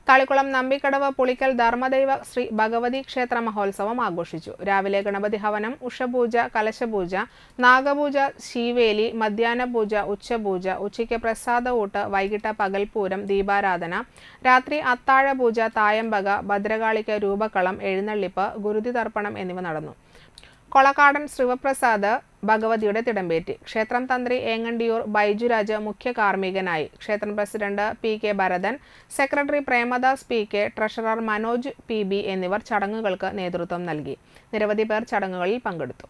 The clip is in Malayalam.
തളിക്കുളം നമ്പിക്കടവ് പുളിക്കൽ ധർമ്മദൈവ ശ്രീ ഭഗവതി ക്ഷേത്ര മഹോത്സവം ആഘോഷിച്ചു. രാവിലെ ഗണപതി ഹവനം, ഉഷപൂജ, കലശപൂജ, നാഗപൂജ, ശീവേലി, മധ്യാഹ്ന പൂജ, ഉച്ചപൂജ, ഉച്ചയ്ക്ക് പ്രസാദ ഊട്ട്, വൈകിട്ട് പകൽപൂരം, ദീപാരാധന, രാത്രി അത്താഴ പൂജ, തായമ്പക, ഭദ്രകാളിക്ക് രൂപക്കളം, എഴുന്നള്ളിപ്പ്, ഗുരുതി തർപ്പണം എന്നിവ നടന്നു. കൊളക്കാടൻ ശിവപ്രസാദ് ഭഗവതിയുടെ തിടമ്പേറ്റി. ക്ഷേത്രം തന്ത്രി ഏങ്ങണ്ടിയൂർ ബൈജുരാജ് മുഖ്യ കാർമ്മികനായി. ക്ഷേത്രം president PK Bharathan, secretary Premadas PK, treasurer Manoj PB എന്നിവർ ചടങ്ങുകൾക്ക് നേതൃത്വം നൽകി. നിരവധി പേർ ചടങ്ങുകളിൽ പങ്കെടുത്തു.